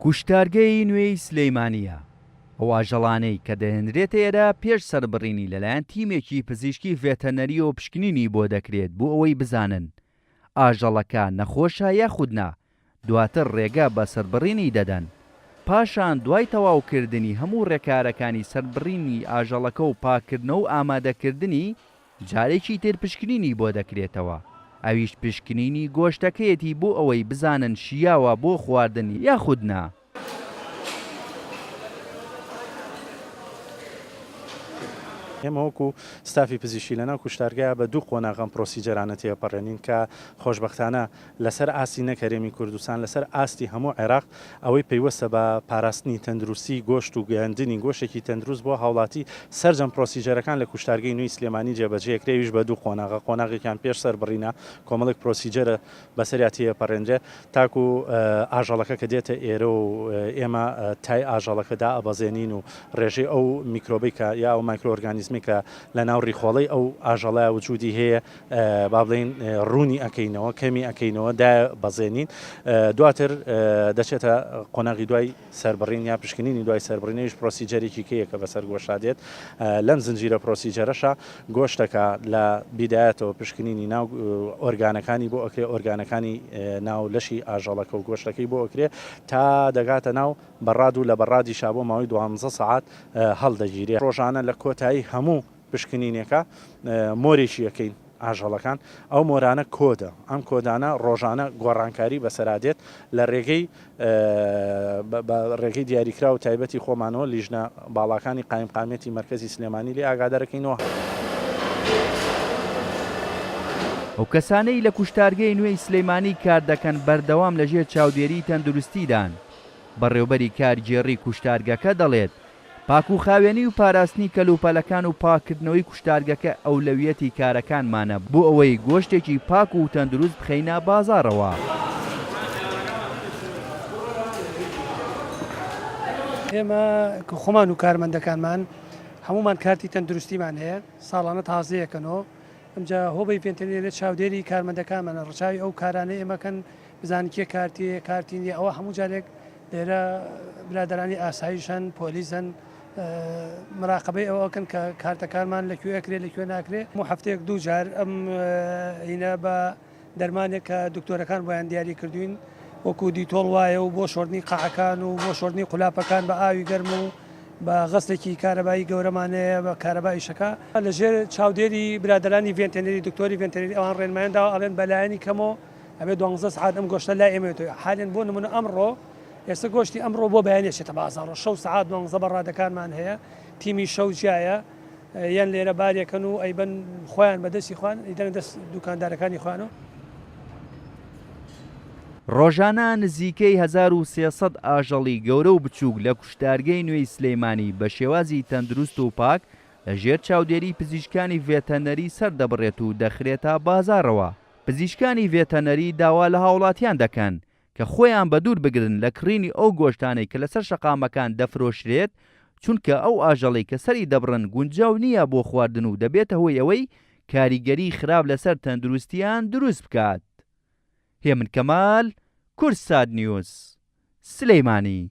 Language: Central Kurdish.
کوشتارگەی نوێی سلەیمانیە ئەو ئاژەڵانەی کە دەهێنرێتە ئێرە پێش سەربڕینی لەلایەن تیمێکی پزیشکی ڤێتەنەری و پشکنینی بۆ دەکرێت بۆ ئەوەی بزانن ئاژەڵەکە نەخۆشە یاخودنا، دواتر ڕێگە بە سەربڕینی دەدەن. پاشان دوای تەواوکردنی هەموو ڕێکارەکانی سەربڕینی ئاژەڵەکە و پاکردنەوە و ئامادەکردنی جارێکی تر پشکنینی بۆ دەکرێتەوە. ئەویش پشکنینی گۆشتەکەیەتی بۆ ئەوەی بزانن شیاوە بۆ خواردن یاخودنا. ئێمە وەکو ستافی پزیشکی لەناو کوشتارگایە بە دوو قۆناغەم پرۆسیجەرانە تێپەڕێنین کە خۆشبەختانە لەسەر ئاستی نەکەرێمی کوردستان لەسەر ئاستی هەموو عێراق ئەوەی پێیوەستە بە پاراستنی تەندروستی گۆشت و گەیاندنی گۆشتێکی تەندروست بۆ هاوڵاتی سەرجەم پرۆسیجەرەکان لە کوشتارگەی نوێی سلێمانی جێبەجێکرێویش بە دوو قۆناغە قۆناغێکیان پێش سەربڕینە کۆمەڵێک پرۆسیجەرە بەسەریا تێپەڕێنرێ تاکو ئاژەڵەکە کە دێتە ئێرە و ئێمە تای ئاژەڵەکەدا ئەبەزێنین و ڕێژەی ئەو میکرۆبی کە یا ئەو مایکرۆۆرگانیزمی کە لە ناو ڕیخۆڵی ئەو ئاژەڵای وجودی هەیە با بڵێن ڕوونی ئەەکەینەوە کەمی ئەەکەینەوە دا بەزێنین دواتر دەچێتە قۆناغی دوای سەربڕین یا پشکنینی دوای سەربڕینەوەیش پرۆسیجەرێکی کەیەکە بەسەر گۆشادێت لەم زنجیرە پرۆسیجەرەشە گۆشتەکە لە بیدایەتەوە پشکنینی ناو ئۆرگانەکانی بۆ ئەکرێ ئۆرگانەکانی ناو لەشی ئاژەڵەکە و گۆشتەکەی بۆ ئەکرێ تا دەگاتە ناو بەڕاد و لە بەڕادی شابۆ ماوەی 12 ساعات هەڵدەگیرێت ڕۆژانە لە کۆتایی هەموو پشکنینێکە مۆرێکی یەکەین ئاژەڵەکان ئەو مۆرانە کۆدە ئەم کۆدانە ڕۆژانە گۆڕانکاری بەسەرادێت لە ڕێگەی دیاریکرا و تایبەتی خۆمانەوە لیژنە باڵاکانی قایمقامەتی مرکزی سلێمانی لێ ئاگادارەکەینەوە. ئەو کەسانەی لە کوشتارگەی نوێی سلەیمانی کار دەکەن بەردەوام لەژێر چاودێری تەندروستیدان بەڕێوەبەری کارگێڕی کوشتارگەکە دەڵێت پاک و خاوێنی و پاراستنی کەلوپەلەکان و پاکردنەوەی کوشتارگەکە ئەولەویەتی کارەکانمانە بۆ ئەوەی گۆشتێکی پاک و تەندروست بخەینە بازاڕەوە. ئێمە خۆمان و کارمەندەکانمان هەمومان کارتی تەندروستیمان هەیە ساڵانە تازەیەکەنەوە ئەمجا هۆبەی پێنتەنێت چاودێری کارمەندەکانمانە ڕچاوی ئەو کارانەی ئێمەکەن بزانین کێ کارتینی ئەوە هەموو جارێک لێرە برادرانی ئاساییشان پۆلیسن مراقبەی ئەوەکەن کە کارتەکانمان لەکوێ ئەکرێت لەکوێ ناکرێت هەموو هەفتەیەک دوو جار ئەم هینە بە دەرمانێک کە دکتۆرەکان بۆیان دیاری کردوین وەکو دیتۆڵ وایە و بۆ شۆردنی قاعەکان و بۆ شۆردنی قولاپەکان بە ئاوی گەرم و بە غەستێکی کارەبایی گەورەمانەیە بە کارەبایی شەکە لەژێر چاودێری برادرانی ڤێنتێنەری دکتۆری ڤێنتێنەری ئەوان ڕێنمایاندا ئەڵێن بەلایەنی کەمەوە ئەبێ 12 ساعات ئەم گۆشتە لای ئێمەوێتەوە حالێن بۆ نمونە ئەمڕۆ ئێستا گۆشتی ئەمڕۆ بۆ بەیانێشێتە بازاڕۆ 6 ساعات 12 بەڕادەکانمان هەیە تیمی شەو جیایە یان لێرە بارێکن و ئەیبەن خۆیان بەدەستی خوان ئیدەن دەست دوکاندارەکانی خوانەوە. ڕۆژانە نزیکەی 1300 ئاژەڵی گەورە و بچووک لە کوشتارگەی نوێی سلەیمانی بە شێوازی تەندروست و پاک لەژێر چاودێری پزیشکانی ڤێتەنەری سەردەبڕێت و دەخرێتە بازاڕەوە. پزیشکانی ڤێتەنەری داوا لە هاوڵاتیان دەکەن کە خۆیان بە دوور بگرن لە کڕینی ئەو گۆشتانەی کە لەسەر شەقامەکان دەفرۆشرێت چونکە ئەو ئاژەڵی کە سەری دەبڕن گونجاو نییە بۆ خواردن و دەبێتە هۆی ئەوەی کاریگەری خراپ لەسەر تەندروستیان دروست بکات. هێمن کەمال، کورسات نیوز، سلەیمانی.